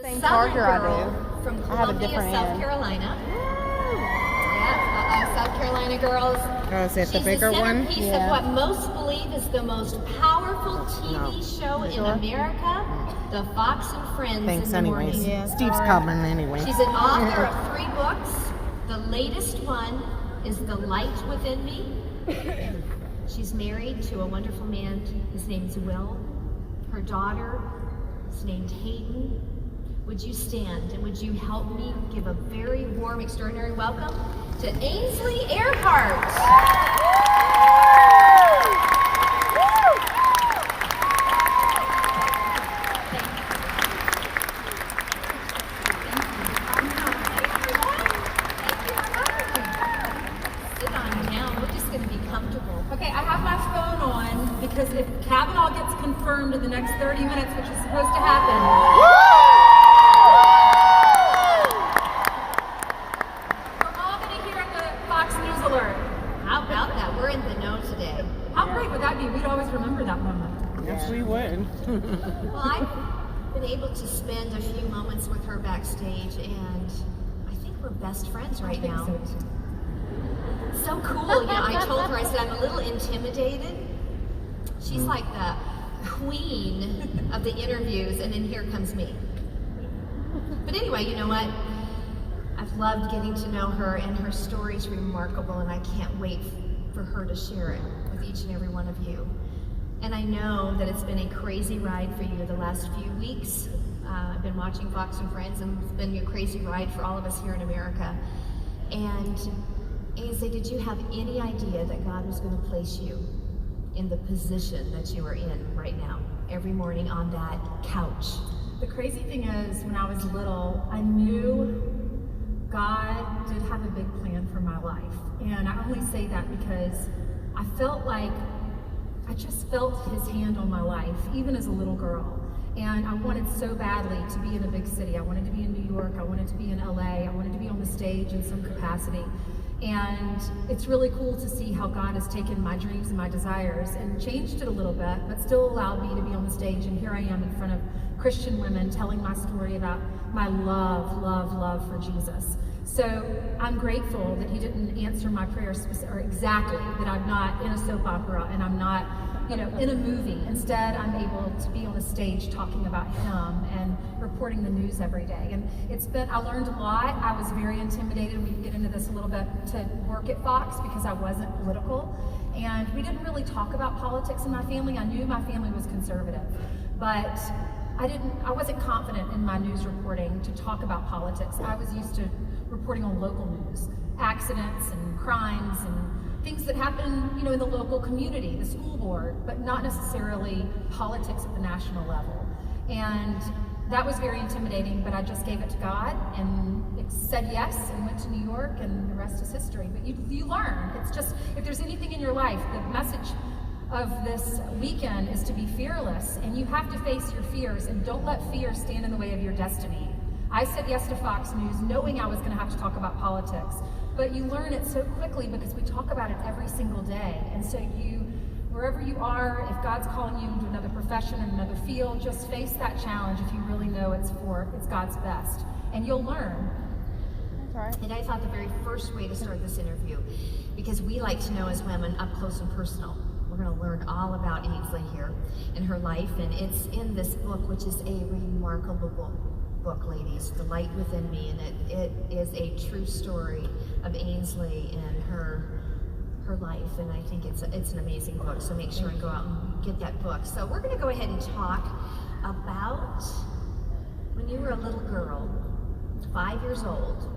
Same Southern charger I girl do. from I have a Columbia, different South end. Carolina. Yeah, South Carolina girls. Oh, is it the She's bigger the one? centerpiece Yeah. of what most believe is the most powerful TV show in Sure. America, The Fox and Friends Thanks in the anyways. Morning. Yeah, Steve's sorry. coming anyway. She's an author of 3 books. The latest one is The Light Within Me. She's married to a wonderful man. His name's Will. Her daughter is named Hayden. Would you stand and would you help me give a very warm, extraordinary welcome to Ainsley Earhart? Okay, I have my phone on because if Kavanaugh gets confirmed in the next 30 minutes, which is supposed to happen, we're all going to hear the Fox News alert. How about that? We're in the know today. How great would that be? We'd always remember that moment. Yes, we would. Well, I've been able to spend a few moments with her backstage, and I think we're best friends right now. So cool. You know, I told her, I said, I'm a little intimidated. She's like the queen of the interviews, and then here comes me. But anyway, you know what? I've loved getting to know her, and her story's remarkable, and I can't wait for her to share it with each and every one of you. And I know that it's been a crazy ride for you the last few weeks. I've been watching Fox and Friends, and it's been a crazy ride for all of us here in America. And Ainsley, did you have any idea that God was going to place you in the position that you are in right now, every morning on that couch? The crazy thing is, when I was little, I knew God did have a big plan for my life. And I only say that because I just felt his hand on my life, even as a little girl. And I wanted so badly to be in a big city. I wanted to be in New York, I wanted to be in LA, I wanted to be on the stage in some capacity. And it's really cool to see how God has taken my dreams and my desires and changed it a little bit, but still allowed me to be on the stage. And here I am in front of Christian women telling my story about my love for Jesus. So I'm grateful that he didn't answer my prayers or exactly, that I'm not in a soap opera and I'm not, in a movie. Instead, I'm able to be on a stage talking about him and reporting the news every day. And I learned a lot. I was very intimidated, we can get into this a little bit, to work at Fox because I wasn't political. And we didn't really talk about politics in my family. I knew my family was conservative, but I wasn't confident in my news reporting to talk about politics. I was used to reporting on local news, accidents and crimes and things that happen, in the local community, the school board, but not necessarily politics at the national level. And that was very intimidating, but I just gave it to God and said yes and went to New York, and the rest is history. But you learn. It's just, if there's anything in your life, the message of this weekend is to be fearless, and you have to face your fears, and don't let fear stand in the way of your destiny. I said yes to Fox News knowing I was going to have to talk about politics, but you learn it so quickly because we talk about it every single day. And so wherever you are, if God's calling you into another profession and another field, just face that challenge if you really know it's God's best, and you'll learn. That's right. And I thought the very first way to start this interview, because we like to know as women up close and personal, we're going to learn all about Ainsley here and her life, and it's in this book, which is a remarkable book, ladies, The Light Within Me, and it is a true story of Ainsley and her life, and I think it's an amazing book, so make sure and go out and get that book. So we're going to go ahead and talk about when you were a little girl, 5 years old,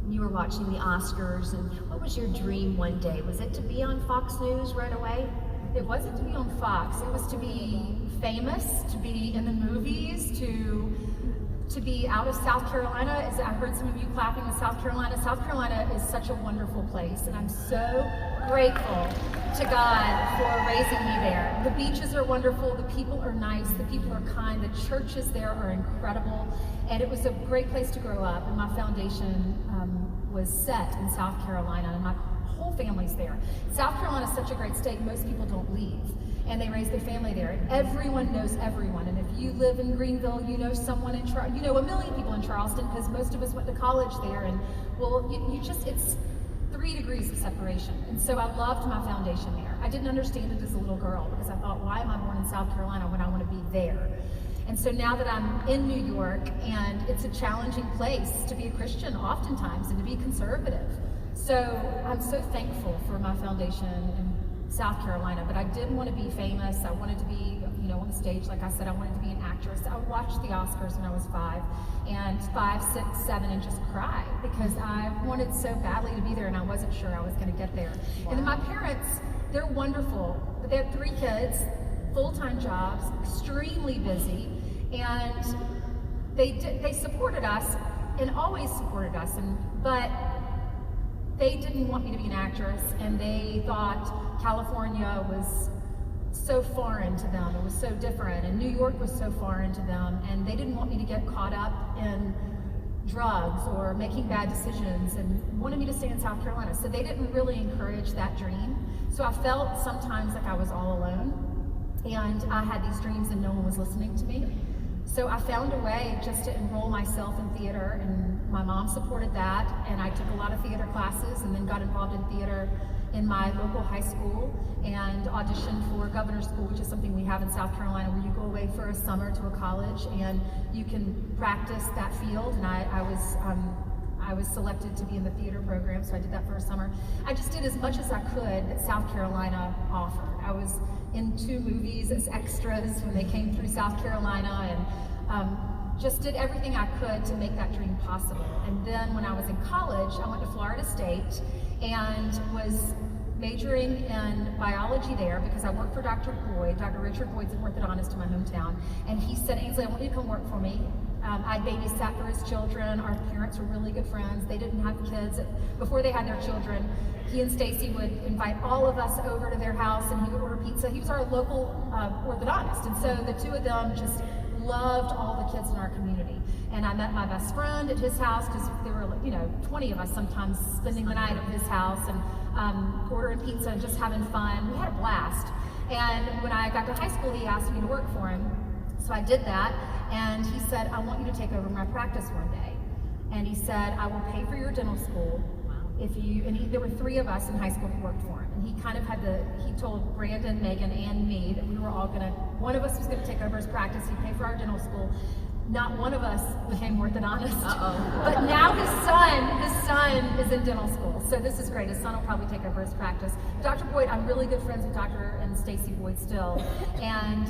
and you were watching the Oscars, and what was your dream one day? Was it to be on Fox News right away? It wasn't to be on Fox, it was to be famous, to be in the movies, to be out of South Carolina. As I heard some of you clapping in South Carolina. South Carolina is such a wonderful place, and I'm so grateful to God for raising me there. The beaches are wonderful, the people are nice, the people are kind, the churches there are incredible, and it was a great place to grow up, and my foundation was set in South Carolina, and my whole family's there. South Carolina is such a great state, most people don't leave. And they raise their family there. And everyone knows everyone. And if you live in Greenville, you know someone in Charleston, you know a million people in Charleston, because most of us went to college there. And well, it's 3 degrees of separation. And so I loved my foundation there. I didn't understand it as a little girl, because I thought, why am I born in South Carolina when I want to be there? And so now that I'm in New York, and it's a challenging place to be a Christian oftentimes and to be conservative. So I'm so thankful for my foundation in South Carolina, but I did want to be famous. I wanted to be, on the stage. Like I said, I wanted to be an actress. I watched the Oscars when I was 5, 6, 7, and just cry because I wanted so badly to be there, and I wasn't sure I was going to get there. Wow. And then my parents, they're wonderful. They have 3 kids, full-time jobs, extremely busy, and they supported us and always supported us. But they didn't want me to be an actress, and they thought California was so foreign to them. It was so different, and New York was so foreign to them, and they didn't want me to get caught up in drugs or making bad decisions, and wanted me to stay in South Carolina. So they didn't really encourage that dream. So I felt sometimes like I was all alone, and I had these dreams and no one was listening to me. So I found a way just to enroll myself in theater, and my mom supported that, and I took a lot of theater classes and then got involved in theater in my local high school and auditioned for governor's school, which is something we have in South Carolina, where you go away for a summer to a college and you can practice that field. And I was selected to be in the theater program, so I did that for a summer. I just did as much as I could that South Carolina offered. I was in 2 movies as extras when they came through South Carolina, and just did everything I could to make that dream possible. And then when I was in college, I went to Florida State and was majoring in biology there because I worked for Dr. Boyd. Dr. Richard Boyd's an orthodontist in my hometown, and he said, Ainsley, I want you to come work for me. I babysat for his children. Our parents were really good friends. They didn't have kids. Before they had their children, he and Stacy would invite all of us over to their house, and he would order pizza. He was our local orthodontist, and so the 2 of them just loved all the kids in our community. And I met my best friend at his house, because there were 20 of us sometimes spending the night at his house and ordering pizza and just having fun. We had a blast. And when I got to high school, he asked me to work for him. So I did that, and he said, I want you to take over my practice one day. And he said, I will pay for your dental school if you, and there were 3 of us in high school who worked for him. And he kind of he told Brandon, Megan, and me that we were all one of us was gonna take over his practice. He'd pay for our dental school. Not one of us became orthodontist. But now his son is in dental school. So this is great. His son will probably take over his practice. Dr. Boyd, I'm really good friends with Dr. and Stacy Boyd still. And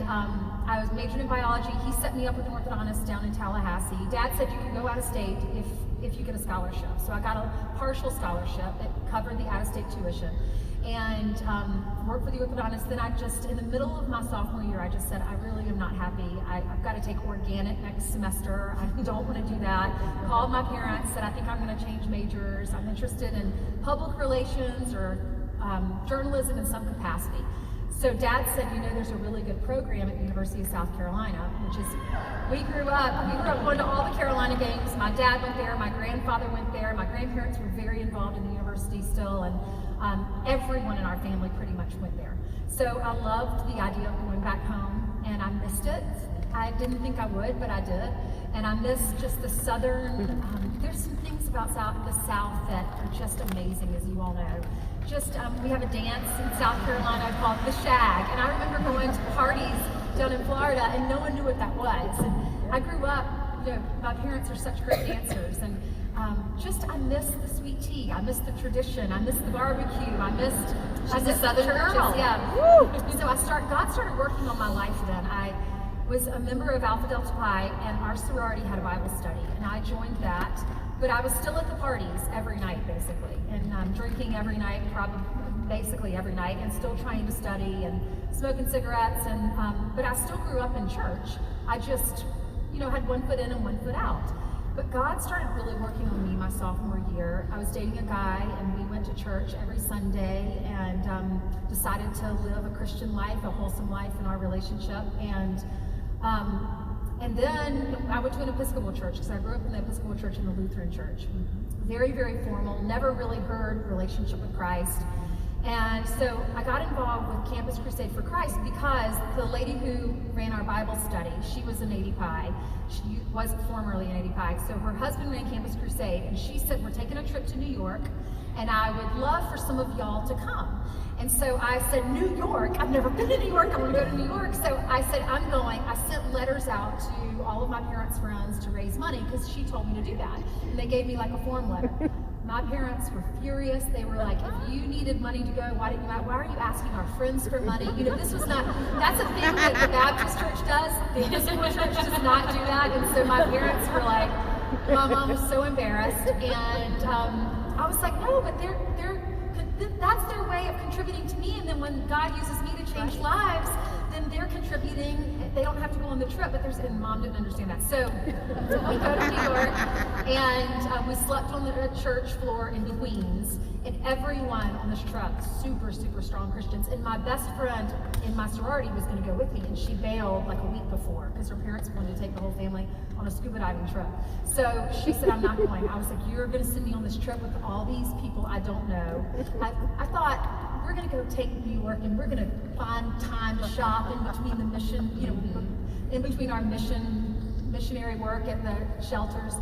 I was majoring in biology. He set me up with an orthodontist down in Tallahassee. Dad said you can go out of state if you get a scholarship. So I got a partial scholarship that covered the out-of-state tuition, and worked for the orthodontist. Then in the middle of my sophomore year, I just said, I really am not happy. I've got to take organic next semester. I don't want to do that. Called my parents, said, I think I'm going to change majors. I'm interested in public relations or journalism in some capacity. So Dad said, there's a really good program at the University of South Carolina, which is, we grew up going to all the Carolina games. My dad went there, my grandfather went there, my grandparents were very involved in the university still, and everyone in our family pretty much went there. So I loved the idea of going back home, and I missed it. I didn't think I would, but I did. And I miss just the southern, there's some things about the South that are just amazing, as you all know. We have a dance in South Carolina called the Shag, and I remember going to parties down in Florida, and no one knew what that was. And I grew up, my parents are such great dancers, and I miss the sweet tea, I miss the tradition, I miss the barbecue, I missed a Southern girl. Yeah. Woo! So God started working on my life then. I was a member of Alpha Delta Pi, and our sorority had a Bible study, and I joined that. But I was still at the parties every night, basically, and drinking every night, basically every night, and still trying to study and smoking cigarettes. But I still grew up in church. I just, had one foot in and one foot out. But God started really working on me my sophomore year. I was dating a guy, and we went to church every Sunday, and decided to live a Christian life, a wholesome life in our relationship. And And then I went to an Episcopal church because I grew up in the Episcopal church and the Lutheran church. Very, very formal, never really heard relationship with Christ. And so I got involved with Campus Crusade for Christ because the lady who ran our Bible study, she was a Navy Pi. She was formerly a Navy Pi. So her husband ran Campus Crusade, and she said, we're taking a trip to New York, and I would love for some of y'all to come. And so I said, New York? I've never been to New York. I want to go to New York. So I said, I'm going. I sent letters out to all of my parents' friends to raise money because she told me to do that. And they gave me like a form letter. My parents were furious. They were like, if you needed money to go, why are you asking our friends for money? You know, this was not, that's a thing that the Baptist church does. The Episcopal church does not do that. And so my parents were like, my mom was so embarrassed. And I was like, no, but that's their way of contributing to me. And then when God uses me to change lives, then they're contributing. They don't have to go on the trip, and Mom didn't understand that. So we go to New York, and we slept on the church floor in Queens, and everyone on this trip, super, super strong Christians. And my best friend in my sorority was going to go with me, and she bailed like a week before because her parents wanted to take the whole family on a scuba diving trip. So she said, I'm not going. I was like, you're going to send me on this trip with all these people I don't know. I thought, we're going to go take New York, and we're going to find time to shop in between the mission, you know, in between our missionary work at the shelters.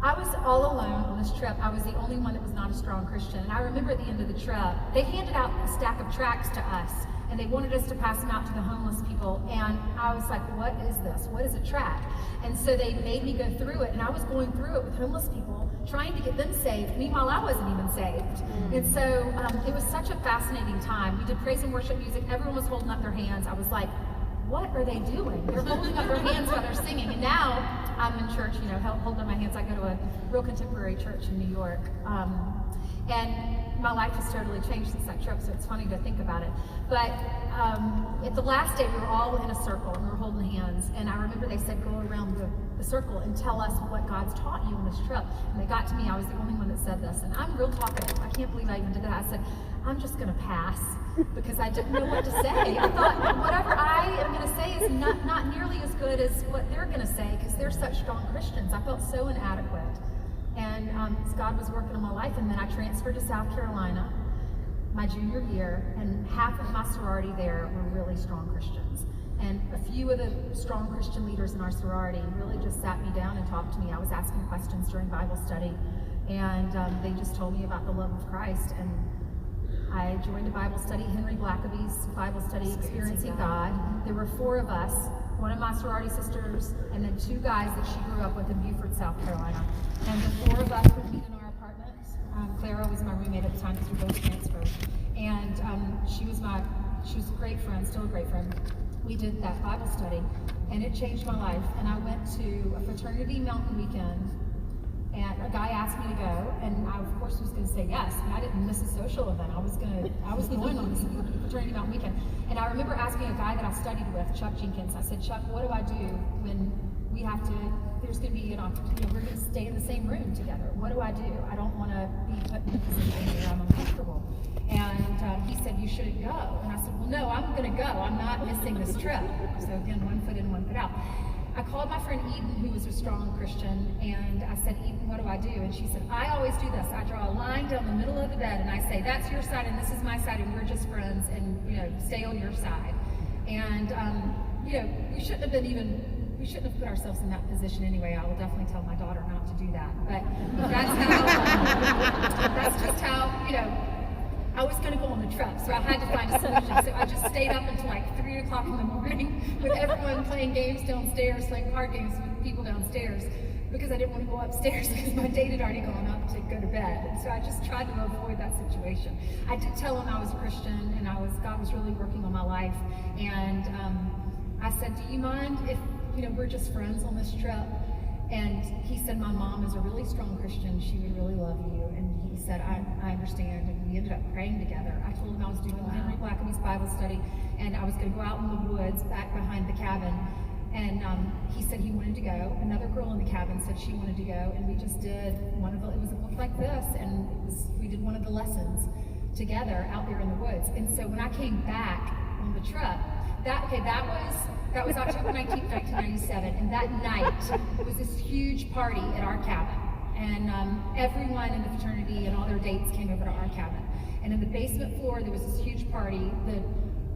I was all alone on this trip. I was the only one that was not a strong Christian. And I remember at the end of the trip, they handed out a stack of tracts to us, and they wanted us to pass them out to the homeless people. And I was like, what is this? What is a tract? And so they made me go through it, and I was going through it with homeless people, trying to get them saved. Meanwhile, I wasn't even saved. And so it was such a fascinating time. We did praise and worship music. Everyone was holding up their hands. I was like, what are they doing? They're holding up their hands while they're singing. And now I'm in church, you know, holding up my hands. I go to a real contemporary church in New York. And my life has totally changed since that trip, so it's funny to think about it. But at the last day, we were all in a circle, and we were holding hands. And I remember they said, go around the circle and tell us what God's taught you on this trip. And they got to me. I was the only one that said this. And I'm real talkative. I can't believe I even did that. I said, I'm just going to pass, because I didn't know what to say. I thought, whatever I am going to say is not nearly as good as what they're going to say, because they're such strong Christians. I felt so inadequate. And God was working on my life. And then I transferred to South Carolina my junior year, and half of my sorority there were really strong Christians. And a few of the strong Christian leaders in our sorority really just sat me down and talked to me. I was asking questions during Bible study, and they just told me about the love of Christ. And I joined a Bible study, Henry Blackaby's Bible study, Experiencing God. There were 4 of us, one of my sorority sisters, and then 2 guys that she grew up with in Beaufort, South Carolina. And the 4 of us would meet in our apartment. Clara was my roommate at the time because we both transferred. And she was a great friend, still a great friend. We did that Bible study, and it changed my life. And I went to a fraternity mountain weekend, and a guy asked me to go, and I of course was going to say yes. And I didn't miss a social event. I was going on this fraternity mountain weekend. And I remember asking a guy that I studied with, Chuck Jenkins. I said, Chuck, what do I do when we have to? There's going to be an opportunity. We're going to stay in the same room together. What do I do? I don't want to be put in a position where I'm uncomfortable. And he said, you shouldn't go. And I said, well, no, I'm going to go. I'm not missing this trip. So again, one foot in, one foot out. I called my friend Eden, who was a strong Christian, and I said, Eden, what do I do? And she said, I always do this. I draw a line down the middle of the bed, and I say, that's your side, and this is my side, and we're just friends, and, you know, stay on your side. And, you know, we shouldn't have put ourselves in that position anyway. I will definitely tell my daughter not to do that. But that's just how, you know, I was going to go on the trip, so I had to find a solution. So I just stayed up until like 3 o'clock in the morning with everyone playing games downstairs, playing card games with people downstairs, because I didn't want to go upstairs because my date had already gone up to go to bed. And so I just tried to avoid that situation. I did tell him I was a Christian, and God was really working on my life. And I said, do you mind if, you know, we're just friends on this trip? And he said, my mom is a really strong Christian. She would really love you. And he said, I understand. And we ended up praying together. I told him I was doing Henry Blackaby's Bible study, and I was going to go out in the woods back behind the cabin. And he said he wanted to go. Another girl in the cabin said she wanted to go. And we just did it was a book like this. And we did one of the lessons together out there in the woods. And so when I came back on the the truck. That was October 19th, 1997, and that night was this huge party at our cabin. And everyone in the fraternity and all their dates came over to our cabin. And in the basement floor, there was this huge party. The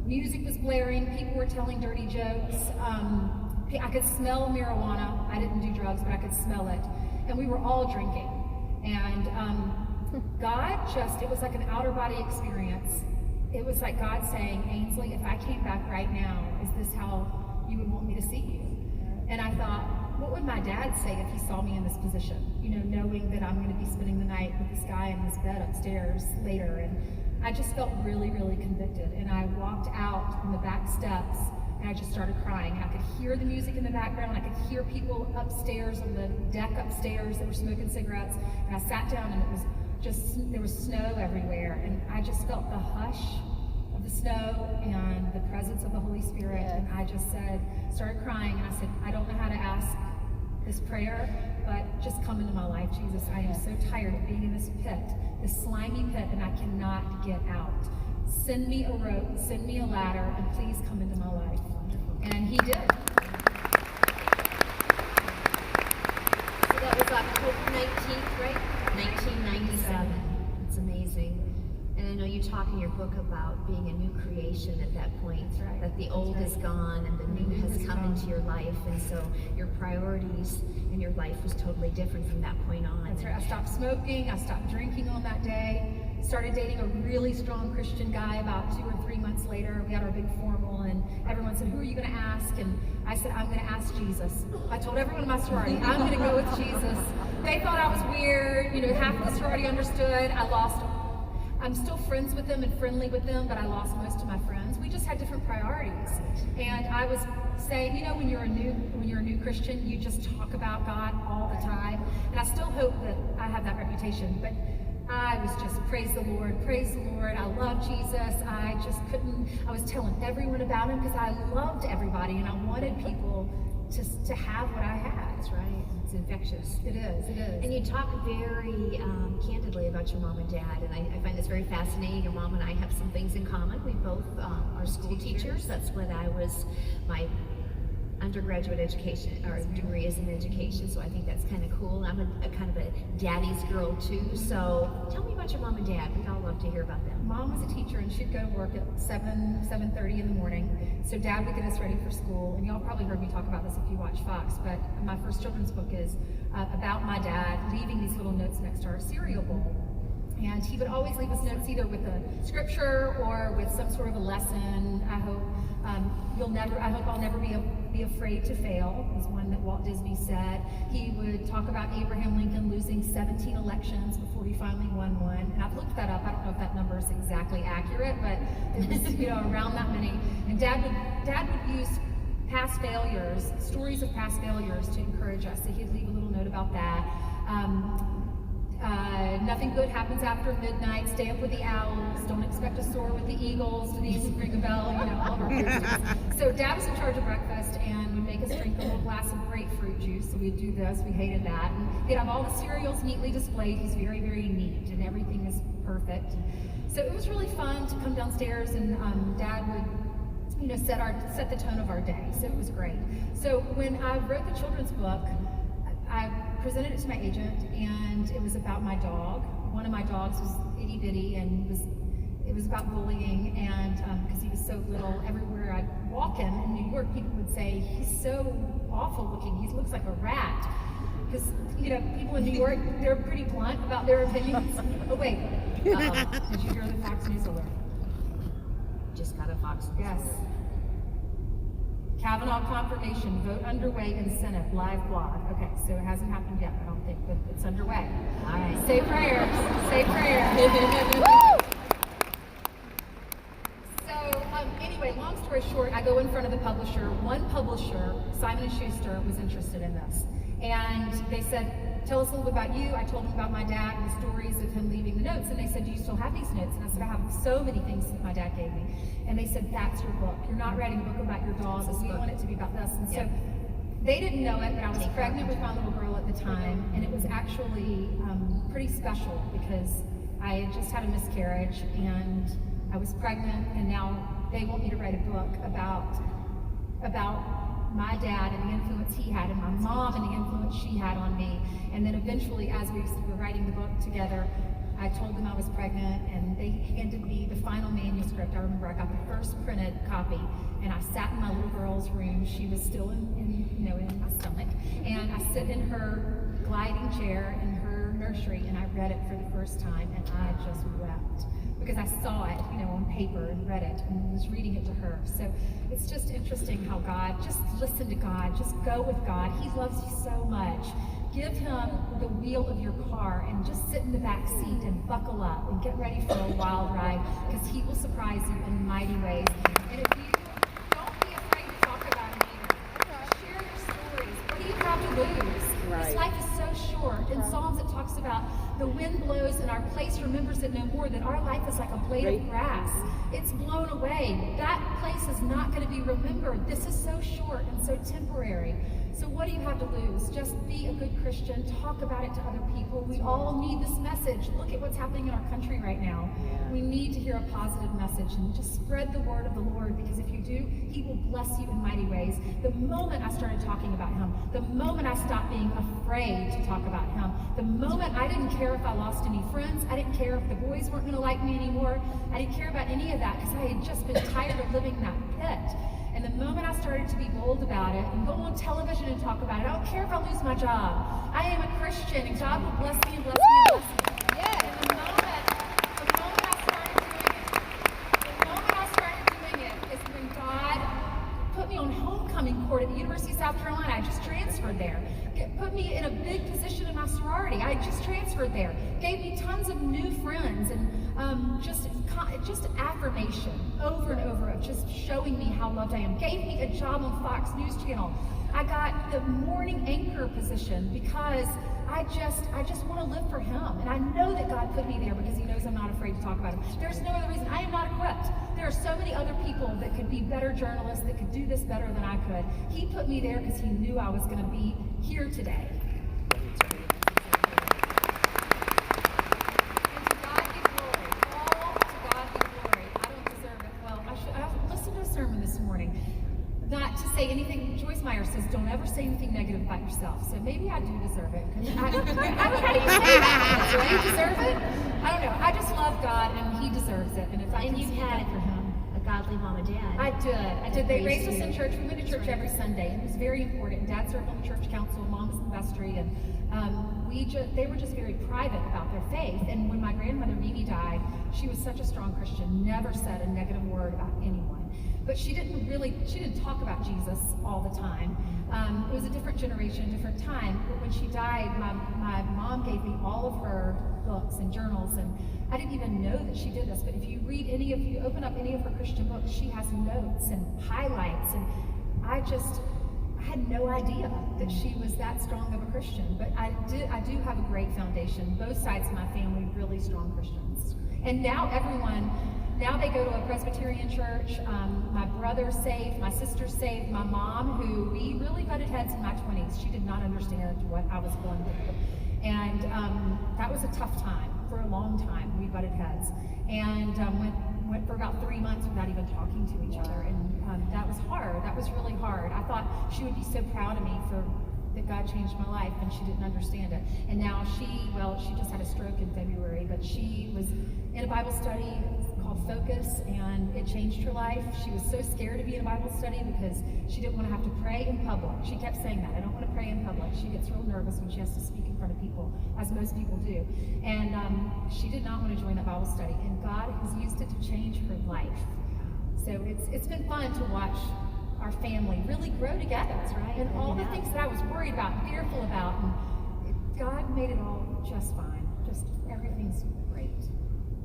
music was blaring, people were telling dirty jokes. I could smell marijuana. I didn't do drugs, but I could smell it. And we were all drinking. And it was like an outer body experience. It was like God saying, Ainsley, if I came back right now, is this how you would want me to see you? And I thought, what would my dad say if he saw me in this position? Knowing that I'm going to be spending the night with this guy in this bed upstairs later. And I just felt really, really convicted. And I walked out on the back steps and I just started crying. I could hear the music in the background. I could hear people upstairs on the deck upstairs that were smoking cigarettes. And I sat down and there was snow everywhere. And I just felt the hush of the snow and the presence of the Holy Spirit. Yes. And I just started crying. And I said, I don't know how to ask this prayer, but just come into my life, Jesus. I am so tired of being in this pit, this slimy pit, and I cannot get out. Send me a rope, send me a ladder, and please come into my life. And he did. So that was October 19th, right? 1997. It's amazing. And I know you talk in your book about being a new creation at that point, right. That the old is gone and the new has come into your life, and so your priorities in your life was totally different from that point on. That's right. I stopped smoking, I stopped drinking on that day, started dating a really strong Christian guy about 2 or 3 months later. We had our big formal, and everyone said, who are you going to ask? And I said, I'm going to ask Jesus. I told everyone in my sorority, I'm going to go with Jesus. They thought I was weird, half the sorority understood. I'm still friends with them and friendly with them, but I lost most of my friends. We just had different priorities. And I was saying, when you're a new Christian, you just talk about God all the time. And I still hope that I have that reputation, but I was just, praise the Lord, I love Jesus. I was telling everyone about him because I loved everybody and I wanted people to have what I had. That's right. It's infectious. It is. And you talk very candidly about your mom and dad, and I find this very fascinating. Your mom and I have some things in common. We both are school teachers. That's what I was, my undergraduate education, or degree is in education, so I think that's kind of cool. I'm a kind of a daddy's girl too, so tell me about your mom and dad. We'd all love to hear about them. Mom was a teacher and she'd go to work at 7:30 in the morning, so dad would get us ready for school. And y'all probably heard me talk about this if you watch Fox, but my first children's book is about my dad leaving these little notes next to our cereal bowl. And he would always leave us notes either with a scripture or with some sort of a lesson. I hope I'll never be afraid to fail, was one that Walt Disney said. He would talk about Abraham Lincoln losing 17 elections before he finally won one. And I've looked that up. I don't know if that number is exactly accurate, but it was around that many. And Dad would use past failures, stories of past failures to encourage us. So he'd leave a little note about that. Nothing good happens after midnight. Stay up with the owls. Don't expect to soar with the eagles. Denise would ring a bell. All of our Thursdays. So Dad was in charge of breakfast and would make us drink a little glass of grapefruit juice. So we'd do this. We hated that. And he'd have all the cereals neatly displayed. He's very, very neat, and everything is perfect. So it was really fun to come downstairs, and Dad would, set the tone of our day. So it was great. So when I wrote the children's book, I presented it to my agent, and it was about my dog. One of my dogs was itty bitty, and it was about bullying, and because he was so little, everywhere I'd walk him in New York, people would say, he's so awful looking, he looks like a rat. Because, people in New York, they're pretty blunt about their opinions. Oh wait, did you hear the Fox News alert? Just got a Fox News Yes. alert. Kavanaugh confirmation, vote underway in Senate, live blog. Okay, so it hasn't happened yet, I don't think, but it's underway. All right. Say prayers. Say prayers. So anyway, long story short, I go in front of the publisher. One publisher, Simon & Schuster, was interested in this. And they said, tell us a little bit about you. I told them about my dad and the stories of him leaving the notes. And they said, do you still have these notes? And I said, I have so many things that my dad gave me. And they said, that's your book. You're not writing a book about your dog. We want it to be about this. And so they didn't know it, but I was pregnant with my little girl at the time. And it was actually pretty special because I had just had a miscarriage and I was pregnant, and now they want me to write a book about my dad and the influence he had, and my mom and the influence she had on me. And then eventually, as we were writing the book together, I told them I was pregnant, and they handed me the final manuscript. I remember I got the first printed copy, and I sat in my little girl's room. She was still in my stomach, and I sit in her gliding chair in her nursery, and I read it for the first time, and I just wept because I saw it, on paper and read it and was reading it to her. So it's just interesting how God, just listen to God, just go with God. He loves you so much. Give him the wheel of your car and just sit in the back seat and buckle up and get ready for a wild ride, because he will surprise you in mighty ways. And if you don't be afraid to talk about him either. Share your stories. What do you have to lose? Right. This life is so short. In Psalms it talks about the wind blows and our place remembers it no more, that our life is like a blade of grass. It's blown away. That place is not going to be remembered. This is so short and so temporary. So what do you have to lose? Just be a good Christian. Talk about it to other people. We all need this message. Look at what's happening in our country right now. Yeah. We need to hear a positive message, and just spread the word of the Lord, because if you do, he will bless you in mighty ways. The moment I started talking about him, the moment I stopped being afraid to talk about him, the moment I didn't care if I lost any friends, I didn't care if the boys weren't going to like me anymore, I didn't care about any of that, because I had just been tired of living in that pit. And the moment I started to be bold about it and go on television and talk about it, I don't care if I lose my job. I am a Christian, and God will bless me and bless me and bless me. Yes. And the moment I started doing it is when God put me on homecoming court at the University of South Carolina. I just transferred there. Put me in a big position in my sorority. I just transferred there. Gave me tons of new friends, and just affirmation over and over of just showing me how loved I am. Gave me a job on Fox News Channel. I got the morning anchor position because I just want to live for him. And I know that God put me there because he knows I'm not afraid to talk about him. There's no other reason. I am not equipped. There are so many other people that could be better journalists, that could do this better than I could. He put me there because he knew I was going to be here today. Not to say anything, Joyce Meyer says, don't ever say anything negative about yourself. So maybe I do deserve it. How do you say that? Do I deserve it? I don't know. I just love God, and he deserves it. And if I can you speak had up for him. a godly mom and dad. I did. They raised us in church. We went to church every Sunday, and it was very important. Dad served on the church council, Mom was in the vestry, and they were just very private about their faith. And when my grandmother Mimi died, she was such a strong Christian, never said a negative word about anyone. But she didn't talk about Jesus all the time. It was a different generation, different time. But when she died, my mom gave me all of her books and journals, and I didn't even know that she did this. But if you open up any of her Christian books, she has notes and highlights, and I had no idea that she was that strong of a Christian. But I do have a great foundation. Both sides of my family, really strong Christians. And now now they go to a Presbyterian church. My brother's saved, my sister's saved, my mom, who we really butted heads in my 20s. She did not understand what I was going through. And that was a tough time. For a long time, we butted heads. And went for about 3 months without even talking to each other. And that was hard. That was really hard. I thought she would be so proud of me that God changed my life, and she didn't understand it. And now she just had a stroke in February, but she was in a Bible study called Focus, and it changed her life. She was so scared to be in a Bible study because she didn't want to have to pray in public. She kept saying that, I don't want to pray in public. She gets real nervous when she has to speak in front of people, as most people do. And she did not want to join that Bible study, and God has used it to change her life. So it's been fun to watch our family really grow together. That's right. And all the things that I was worried about, fearful about, and God made it all just fine. Just everything's great.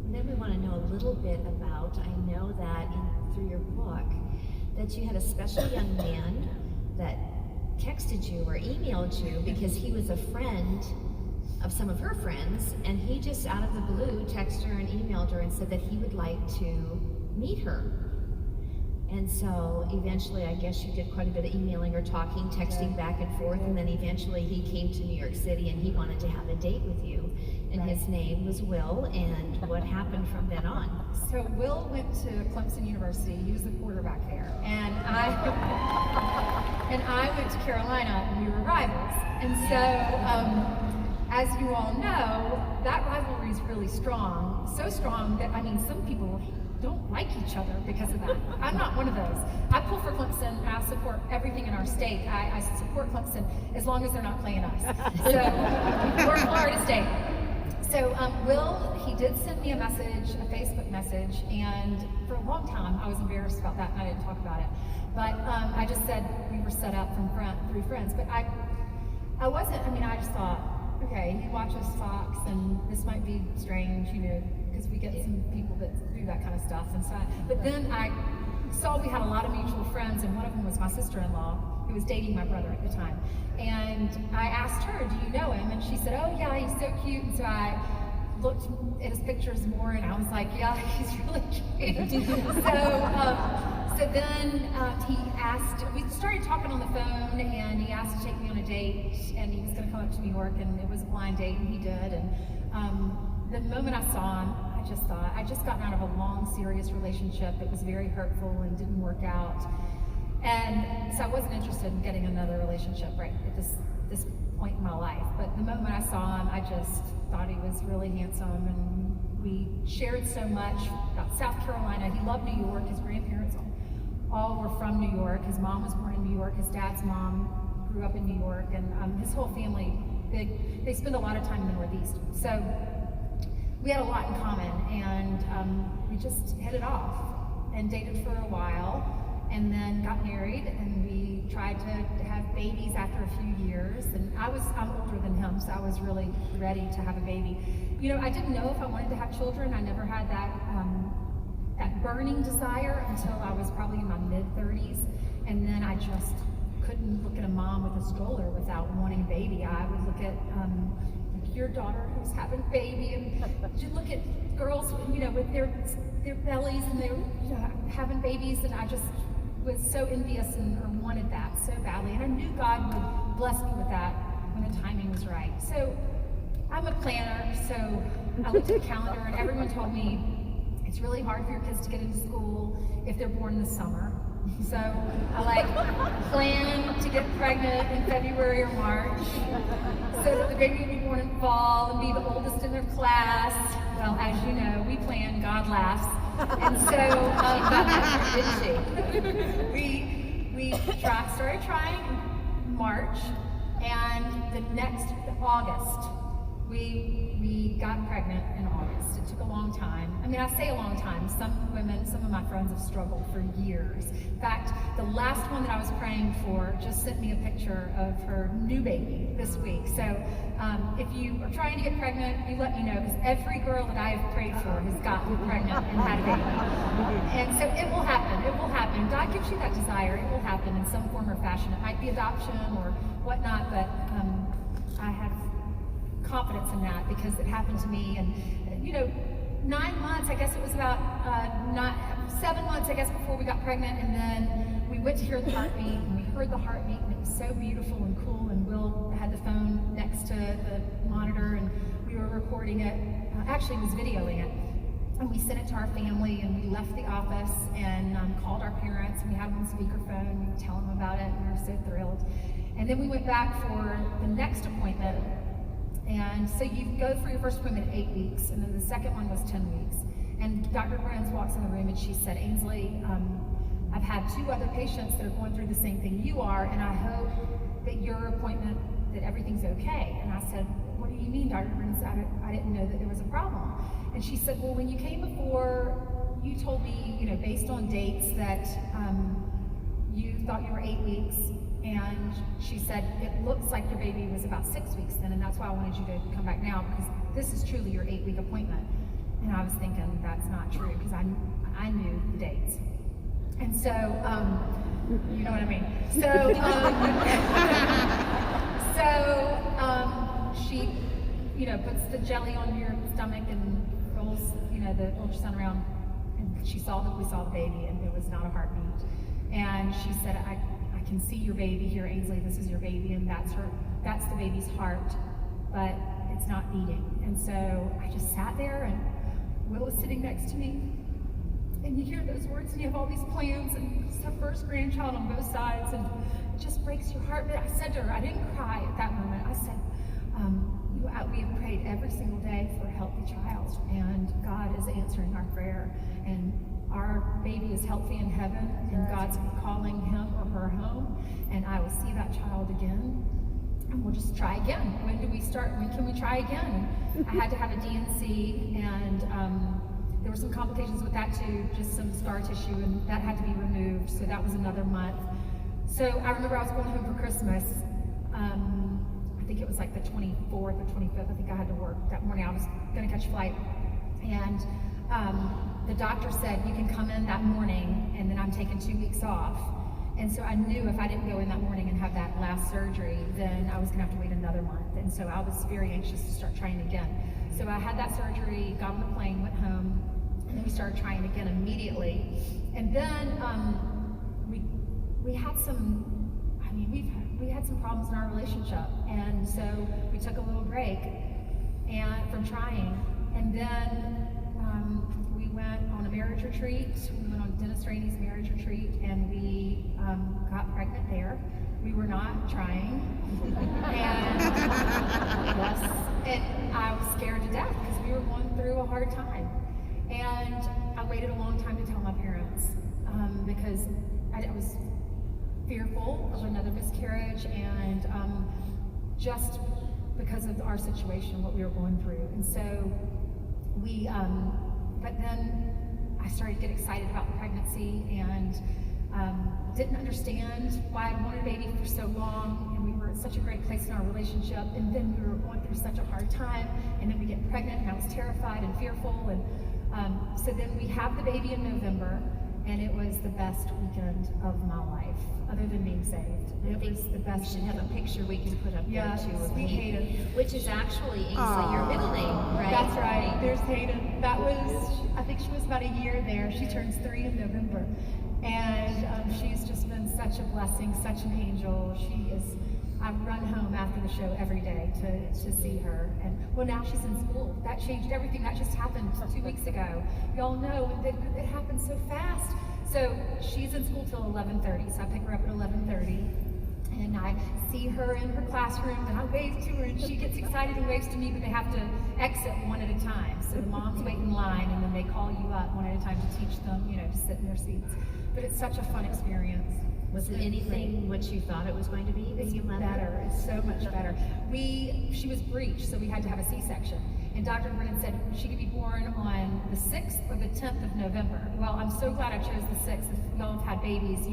And then we want to know a little bit about, I know that through your book, that you had a special young man that texted you or emailed you because he was a friend of some of her friends, and he just out of the blue texted her and emailed her and said that he would like to meet her. And so eventually, I guess you did quite a bit of emailing or talking, texting back and forth, and then eventually he came to New York City and he wanted to have a date with you. and his name was Will, and what happened from then on? So Will went to Clemson University. He was the quarterback there, and I went to Carolina, and we were rivals. And so, as you all know, that rivalry is really strong. So strong that some people don't like each other because of that. I'm not one of those. I pull for Clemson, and I support everything in our state. I support Clemson as long as they're not playing us. So we're Florida State. So Will, he did send me a message, a Facebook message, and for a long time I was embarrassed about that and I didn't talk about it. But I just said we were set up through friends. But I wasn't, I just thought, okay, he watches Fox and this might be strange, because we get some people that do that kind of stuff. And so, but then I saw we had a lot of mutual friends, and one of them was my sister-in-law, who was dating my brother at the time. And I asked her, do you know him? And she said, oh yeah, he's so cute. And so I looked at his pictures more, and I was like, yeah, he's really cute. So then he asked, we started talking on the phone, and he asked to take me on a date, and he was going to come up to New York, and it was a blind date, and he did. And the moment I saw him, I just thought, I just gotten out of a long, serious relationship that was very hurtful and didn't work out. And so I wasn't interested in getting another relationship right at this point in my life. But the moment I saw him, I just thought he was really handsome, and we shared so much about South Carolina. He loved New York. His grandparents all were from New York. His mom was born in New York. His dad's mom grew up in New York, and his whole family, they spend a lot of time in the Northeast. So we had a lot in common, and we just hit it off and dated for a while, and then got married, and we tried to have babies after a few years. And I'm older than him, so I was really ready to have a baby. I didn't know if I wanted to have children. I never had that burning desire until I was probably in my mid-30s, and then I just couldn't look at a mom with a stroller without wanting a baby. I would look at your daughter who's having a baby, and you look at girls, with their bellies, and they're having babies, and I just was so envious and wanted that so badly. And I knew God would bless me with that when the timing was right. So I'm a planner, so I looked at the calendar, and everyone told me it's really hard for your kids to get into school if they're born in the summer. So I plan to get pregnant in February or March so that the baby will be born in fall and be the oldest in their class. Well, as you know, we plan, God laughs. And so we started trying in March, and the next August, we got pregnant in August. It took a long time. I say a long time. Some of my friends have struggled for years. In fact, the last one that I was praying for just sent me a picture of her new baby this week. So if you are trying to get pregnant, you let me know, because every girl that I have prayed for has gotten pregnant and had a baby. And so it will happen. It will happen. God gives you that desire. It will happen in some form or fashion. It might be adoption or whatnot, but I have confidence in that because it happened to me. And 9 months, I guess it was about 7 months, I guess, before we got pregnant, and then we went to hear the heartbeat, and we heard the heartbeat, and it was so beautiful and cool, and Will had the phone next to the monitor, and we were recording it, actually was videoing it, and we sent it to our family, and we left the office and called our parents, and we had them on speakerphone, and we were telling them about it, and we were so thrilled. And then we went back for the next appointment. And so you go for your first appointment at 8 weeks, and then the second one was 10 weeks. And Dr. Brands walks in the room, and she said, Ainsley, I've had 2 other patients that are going through the same thing you are, and I hope that your appointment, that everything's okay. And I said, what do you mean, Dr. Brands? I didn't know that there was a problem. And she said, well, when you came before, you told me, based on dates that you thought you were 8 weeks. And she said, it looks like your baby was about 6 weeks then, and that's why I wanted you to come back now, because this is truly your 8-week appointment. And I was thinking, that's not true, because I knew the dates. And so, you know what I mean. So, she, puts the jelly on your stomach and rolls, the ultrasound around, and we saw the baby, and there was not a heartbeat. And she said, I can see your baby here, Ainsley, this is your baby, and that's the baby's heart, but it's not beating. And so I just sat there, and Will was sitting next to me. And you hear those words, and you have all these plans, and it's the first grandchild on both sides, and it just breaks your heart. But I said to her, I didn't cry at that moment. I said, we have prayed every single day for a healthy child, and God is answering our prayer. And our baby is healthy in heaven, and God's calling him or her home, and I will see that child again. And we'll just try again. When do we start? When can we try again? I had to have a DNC, and there were some complications with that too, just some scar tissue, and that had to be removed. So that was another month. So I remember I was going home for Christmas. I think it was like the 24th or 25th. I think I had to work that morning. I was going to catch a flight, and the doctor said you can come in that morning, and then I'm taking 2 weeks off. And so I knew if I didn't go in that morning and have that last surgery, then I was gonna have to wait another month. And so I was very anxious to start trying again. So I had that surgery, got on the plane, went home, and then we started trying again immediately. And then we had some, we had some problems in our relationship. And so we took a little break from trying. And then we went on a marriage retreat. We went on Dennis Rainey's marriage retreat, and we got pregnant there. We were not trying, and yes, and I was scared to death because we were going through a hard time. And I waited a long time to tell my parents because I was fearful of another miscarriage, and just because of our situation, what we were going through. And so but then I started to get excited about the pregnancy, and didn't understand why I wanted a baby for so long, and we were at such a great place in our relationship, and then we were going through such a hard time, and then we get pregnant, and I was terrified and fearful, and so then we have the baby in November, and it was the best weekend of my life, other than being saved. It was the best. We should have a picture we can put up there too of Sweet Hayden, which is actually Ainsley, your middle name, right? That's right. There's Hayden. That was, I think she was about a year there. She turns 3 in November, and she's just been such a blessing, such an angel. She is. I run home after the show every day to see her, and well, now she's in school. That changed everything. That just happened 2 weeks ago. Y'all know it happened so fast. So she's in school till 11:30. So I pick her up at 11:30. And I see her in her classroom, and I wave to her, and she gets excited and waves to me, but they have to exit one at a time. So the moms wait in line, and then they call you up one at a time to teach them, to sit in their seats. But it's such a fun experience. Was it anything what you thought it was going to be? It's better. It's so much better. She was breech, so we had to have a C-section. And Dr. Brennan said she could be born on the 6th or the 10th of November. Well, I'm so glad I chose the 6th. If y'all have had babies,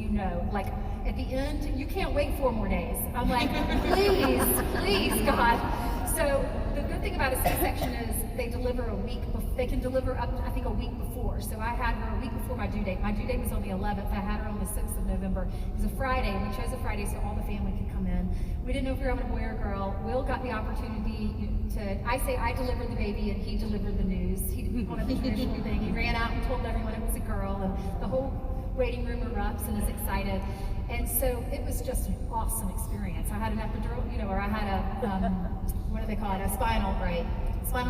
like at the end, you can't wait 4 more days. I'm like, please, God. So the good thing about a C-section is they deliver a week. They can deliver up, I think, a week before. So I had her a week before my due date. My due date was on the 11th. I had her on the 6th of November. It was a Friday, and we chose a Friday so all the family could come in. We didn't know if we were having a boy or a girl. Will got the opportunity I delivered the baby, and he delivered the news. He wanted the traditional thing. He ran out and told everyone it was a girl, and the whole waiting room erupts and is excited. And so it was just an awesome experience. I had an epidural, or I had a, what do they call it, a spinal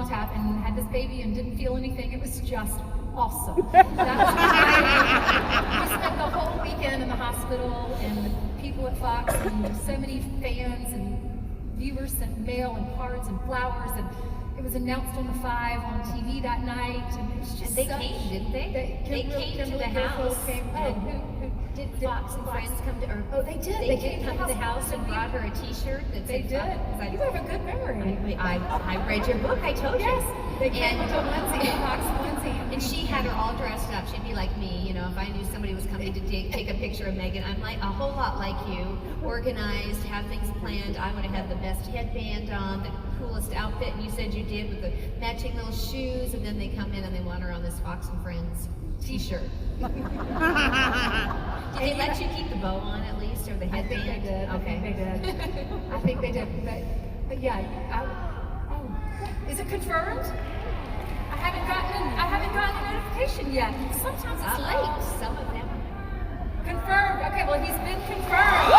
tap, and had this baby and didn't feel anything. It was just awesome. That was great. We spent the whole weekend in the hospital, and the people at Fox, and so many fans and viewers sent mail and cards and flowers, and it was announced on the 5 on TV that night, and it was just they came, didn't they? They came to the house. Who did Fox and Friends come to? Oh, they did. They came to the house and brought her a T-shirt that they did. You have a good memory. I read your book. I told you. Yes. They came to Lindsay, Fox Lindsay, and she had her all dressed up. She'd be like me, if I knew somebody was coming to take a picture of Megan. I'm like a whole lot like you, organized, have things planned. I would have had the best headband on, the coolest outfit, and you said you did with the matching little shoes, and then they come in and they want her on this Fox and Friends T-shirt. Did they let you keep the bow on at least, or the headband? I think they did. Okay. I think they did. But yeah. Is it confirmed? I haven't gotten a notification yet. Sometimes it's late. Some of them. Confirmed. Okay. Well, he's been confirmed.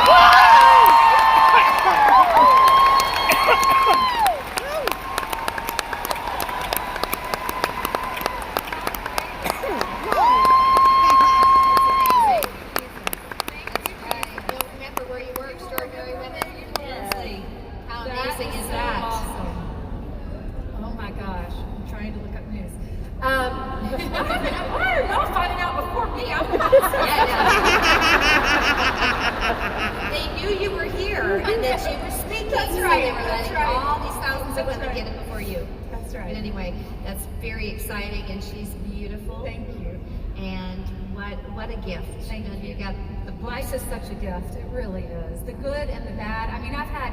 That's so right. they were That's letting right. all these thousands of That's women right. get it before you. That's right. But anyway, that's very exciting, and she's beautiful. Thank you. And what a gift. Thank and you. You got the Life is such a gift. It really is. The good and the bad. I mean, I've had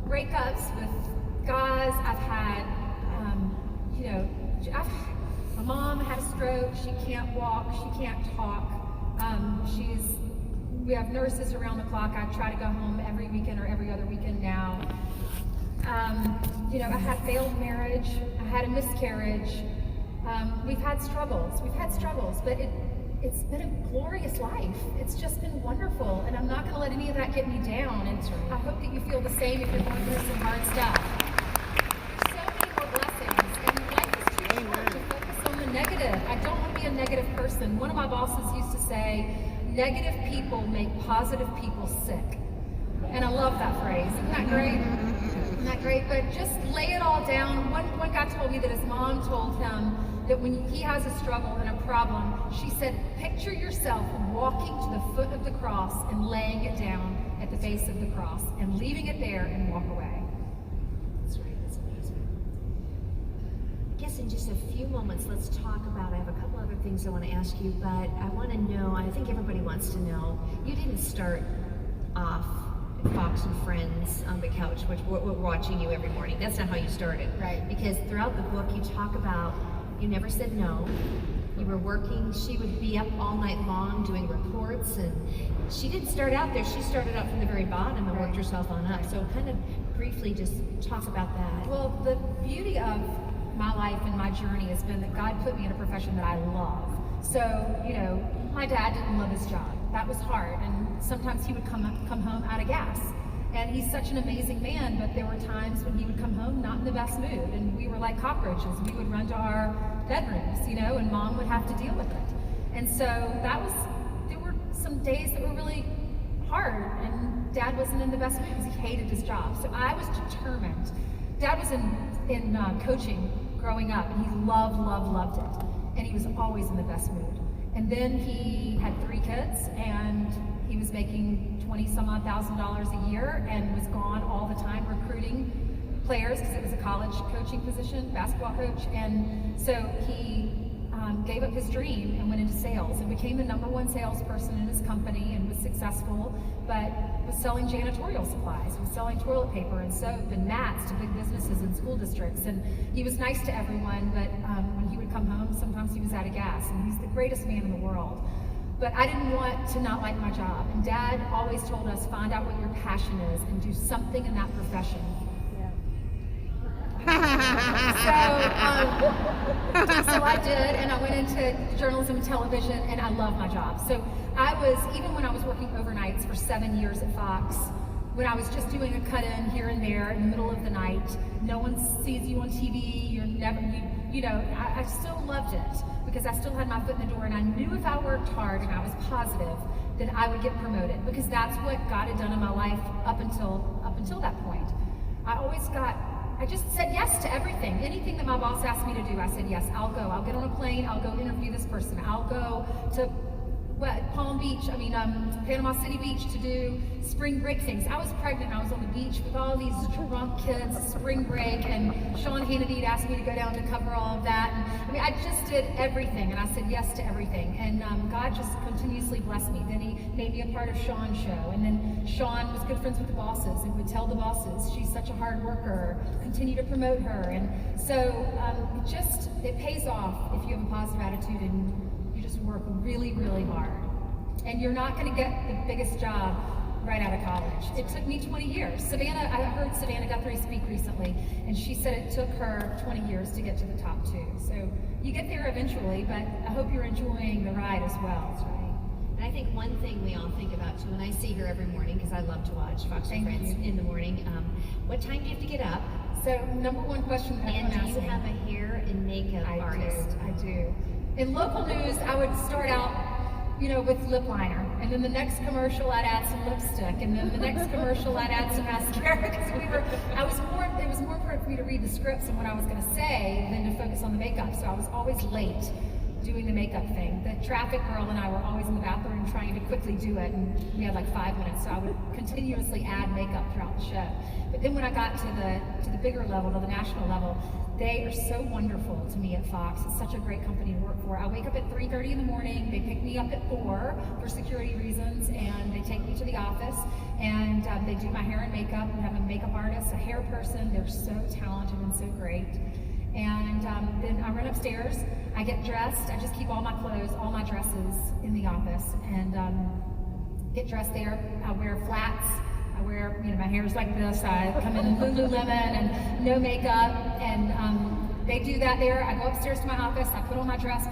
breakups with guys. I've had, my mom had a stroke. She can't walk. She can't talk. We have nurses around the clock. I try to go home every weekend or every other weekend now. I had a failed marriage. I had a miscarriage. We've had struggles, but it's been a glorious life. It's just been wonderful, and I'm not going to let any of that get me down, and I hope that you feel the same if you're going through some hard stuff. There's so many more blessings, and life is too short to focus on the negative. I don't want to be a negative person. One of my bosses used to say, negative people make positive people sick. And I love that phrase. Isn't that great? Isn't that great? But just lay it all down. One guy told me that his mom told him that when he has a struggle and a problem, she said, picture yourself walking to the foot of the cross and laying it down at the base of the cross and leaving it there and walk away. That's right. That's amazing. I guess in just a few moments, let's talk about, I have a couple other things I want to ask you, but I want to know, I think everybody wants to know, you didn't start off Fox and Friends on the couch, which we're watching you every morning. That's not how you started. Right. Because throughout the book, you talk about you never said no. You were working. She would be up all night long doing reports, and she didn't start out there. She started out from the very bottom and worked herself on up. So kind of briefly just talk about that. Well, the beauty of my life and my journey has been that God put me in a profession that I love. So, my dad didn't love his job. That was hard, and sometimes he would come home out of gas. And he's such an amazing man, but there were times when he would come home not in the best mood, and we were like cockroaches. We would run to our bedrooms, and Mom would have to deal with it. And so there were some days that were really hard, and Dad wasn't in the best mood because he hated his job. So I was determined. Dad was in coaching growing up, and he loved it. And he was always in the best mood. And then he had 3 kids, and he was making $20-some-odd thousand a year and was gone all the time recruiting players because it was a college coaching position, basketball coach. And so he gave up his dream and went into sales and became the #1 salesperson in his company and was successful, but was selling janitorial supplies, was selling toilet paper and soap and mats to big businesses and school districts. And he was nice to everyone, but when he would come home, sometimes he was out of gas, and he's the greatest man in the world. But I didn't want to not like my job. And Dad always told us, find out what your passion is and do something in that profession. So I did, and I went into journalism and television, and I love my job. So even when I was working overnights for 7 years at Fox, when I was just doing a cut-in here and there in the middle of the night, no one sees you on TV, I still loved it because I still had my foot in the door, and I knew if I worked hard and I was positive, then I would get promoted because that's what God had done in my life up until that point. I just said yes to everything. Anything that my boss asked me to do, I said yes. I'll go. I'll get on a plane. I'll go interview this person. I'll go to Panama City Beach to do spring break things. I was pregnant. I was on the beach with all these drunk kids, spring break, and Sean Hannity had asked me to go down to cover all of that. And I just did everything, and I said yes to everything. And God just continuously blessed me. Then he made me a part of Sean's show, and then Sean was good friends with the bosses and would tell the bosses, she's such a hard worker, continue to promote her. And so it pays off if you have a positive attitude and you just work really, really hard. And you're not going to get the biggest job right out of college. It took me 20 years. I heard Savannah Guthrie speak recently, and she said it took her 20 years to get to the top 2. So you get there eventually, but I hope you're enjoying the ride as well. That's right. And I think one thing we all think about too, and I see her every morning because I love to watch Fox and Friends in the morning. What time do you have to get up? So #1 question everyone asks me. And do you have a hair and makeup artist? I do. In local news, I would start out with lip liner, and then the next commercial I'd add some lipstick, and then the next commercial I'd add some mascara because it was more important for me to read the scripts and what I was going to say than to focus on the makeup, so I was always late. doing the makeup thing. The traffic girl and I were always in the bathroom trying to quickly do it, and we had like 5 minutes, so I would continuously add makeup throughout the show. But then when I got to the bigger level, to the national level, they are so wonderful to me at Fox. It's such a great company to work for. I wake up at 3:30 in the morning. They pick me up at 4 for security reasons, and they take me to the office, and they do my hair and makeup. We have a makeup artist, a hair person. They're so talented and so great. And then I run upstairs. I get dressed. I just keep all my clothes, all my dresses in the office, and get dressed there. I wear flats. I wear, my hair's like this. I come in Lululemon and no makeup, and they do that there. I go upstairs to my office. I put on my dress, I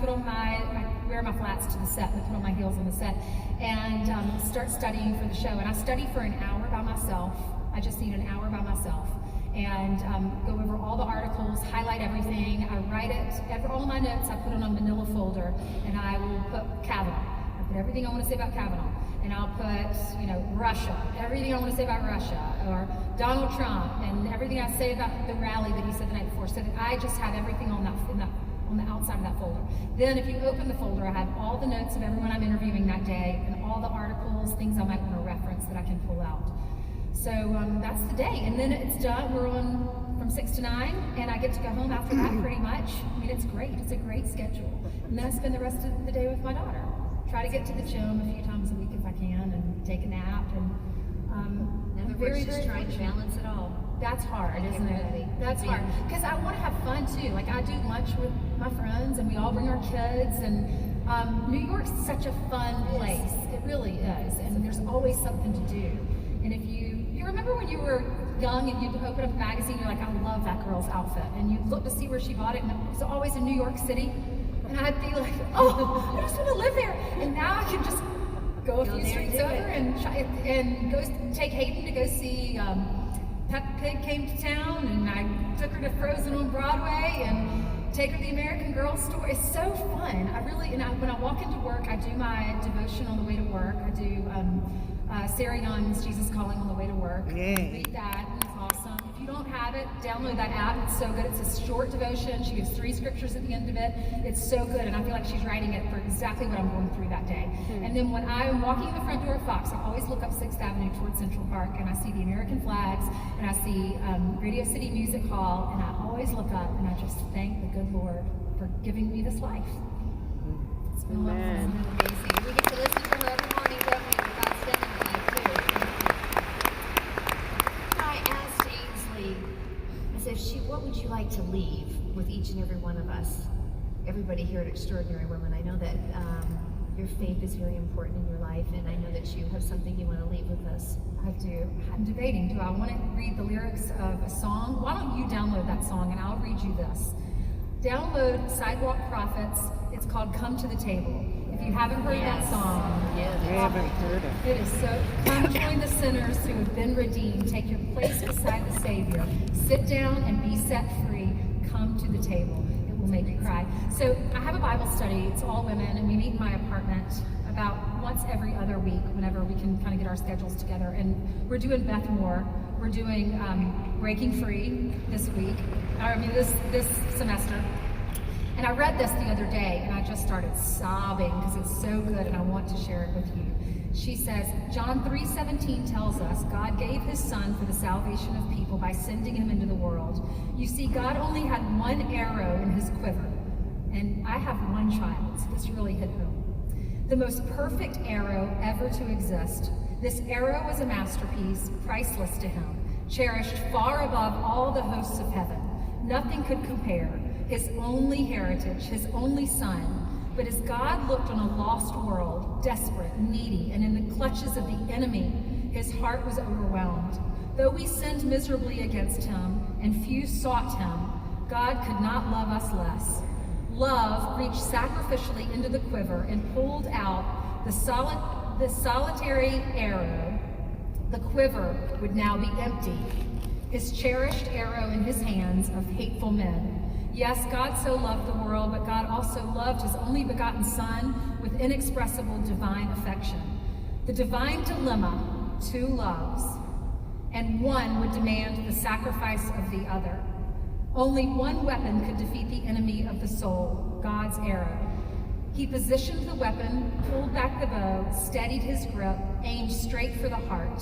wear my flats to the set, and put on my heels on the set, and start studying for the show. And I study for an hour by myself. I just need an hour by myself, and go over all the articles, highlight everything. I write it. All my notes I put in a manila folder, and I will put Kavanaugh. I put everything I want to say about Kavanaugh. And I'll put, Russia, everything I want to say about Russia, or Donald Trump, and everything I say about the rally that he said the night before, so that I just have everything on the outside of that folder. Then if you open the folder, I have all the notes of everyone I'm interviewing that day, and all the articles, things I might want to reference that I can pull out. So that's the day, and then it's done. We're on from 6 to 9, and I get to go home after that pretty much. I mean, it's great. It's a great schedule. And then I spend the rest of the day with my daughter. Try to get to the gym a few times a week if I can, and take a nap, and We're just trying to balance it all. That's hard, isn't it? That's hard, because I want to have fun too. Like, I do lunch with my friends, and we all bring our kids, and New York's such a fun place. It really is, and there's always something to do. And if you remember when you were young and you'd open up a magazine, you're like, I love that girl's outfit, and you look to see where she bought it, and it was always in New York City. And I'd be like, oh, I just want to live there. And now I can just go a few streets over and go take Hayden to go see Peppa Pig came to town, and I took her to Frozen on Broadway, and take her to the American Girl store. It's so fun. When I walk into work, I do my devotion on the way to work. I do Sarah Young's Jesus Calling on the way to work. Yay. Read that, and it's awesome. If you don't have it, download that app. It's so good. It's a short devotion. She gives 3 scriptures at the end of it. It's so good, and I feel like she's writing it for exactly what I'm going through that day. And then when I'm walking in the front door of Fox, I always look up 6th Avenue towards Central Park, and I see the American flags, and I see Radio City Music Hall, and I always look up, and I just thank the good Lord for giving me this life. It's been Amen. Amazing. We get to listen to her every morning, don't we? Without spending time too. I asked Ainsley, I said, what would you like to leave with each and every one of us? Everybody here at Extraordinary Women. I know that your faith is very important in your life, and I know that you have something you want to leave with us. I do. I'm debating. Do I want to read the lyrics of a song? Why don't you download that song and I'll read you this. Download Sidewalk Prophets. It's called Come to the Table. If you haven't heard that song, I haven't heard it. it is so. Come join the sinners who have been redeemed. Take your place beside the Savior. Sit down and be set free. Come to the table. It will make you cry. So I have a Bible study. It's all women, and we meet in my apartment about once every other week, whenever we can kind of get our schedules together. And we're doing Beth Moore. We're doing Breaking Free this week. This semester. And I read this the other day, and I just started sobbing because it's so good, and I want to share it with you. She says, John 3:17 tells us God gave his son for the salvation of people by sending him into the world. You see, God only had one arrow in his quiver, and I have one child, so this really hit home. The most perfect arrow ever to exist. This arrow was a masterpiece, priceless to him, cherished far above all the hosts of heaven. Nothing could compare. His only heritage, his only son. But as God looked on a lost world, desperate, needy, and in the clutches of the enemy, his heart was overwhelmed. Though we sinned miserably against him, and few sought him, God could not love us less. Love reached sacrificially into the quiver and pulled out the solitary arrow. The quiver would now be empty. His cherished arrow in his hands of hateful men. Yes, God so loved the world, but God also loved his only begotten Son with inexpressible divine affection. The divine dilemma, 2 loves, and one would demand the sacrifice of the other. Only one weapon could defeat the enemy of the soul, God's arrow. He positioned the weapon, pulled back the bow, steadied his grip, aimed straight for the heart.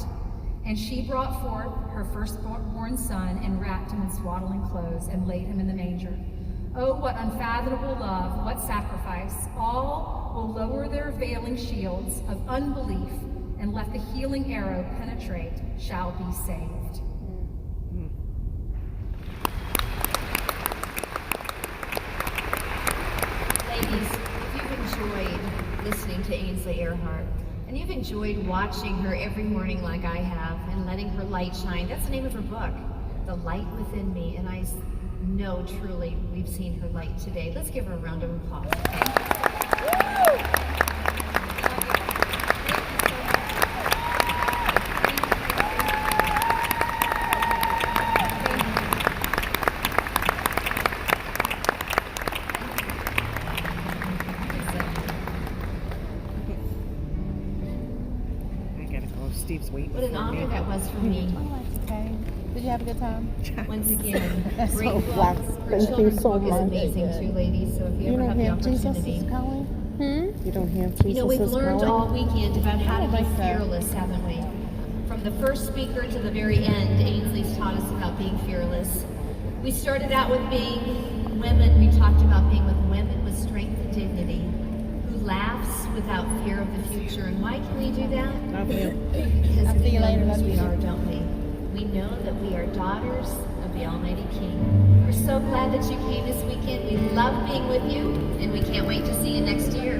And she brought forth her firstborn son and wrapped him in swaddling clothes and laid him in the manger. Oh, what unfathomable love, what sacrifice. All will lower their veiling shields of unbelief and let the healing arrow penetrate, shall be saved. Ladies, if you've enjoyed listening to Ainsley Earhart, and you've enjoyed watching her every morning like I have, and letting her light shine, that's the name of her book, The Light Within Me, and I know truly we've seen her light today. Let's give her a round of applause, okay? Steve's waiting. What an honor that was for me. Oh, that's okay. Did you have a good time? Once again, great so book. blessed. Her Thank you children's so book is much. amazing too, ladies. So if you You ever don't have the have Jesus opportunity, is calling? You don't have Jesus you know, we've is learned calling? all weekend about how to I like be that. fearless, haven't we? From the first speaker to the very end, Ainsley's taught us about being fearless. We started out with being women. We talked about being with women with strength and dignity, who laughs without fear of the future. And why can we do that? Love you. Because I'll we see you know later. whose Love we you. are, don't we? We know that we are daughters of the Almighty King. We're so glad that you came this weekend. We love being with you, and we can't wait to see you next year.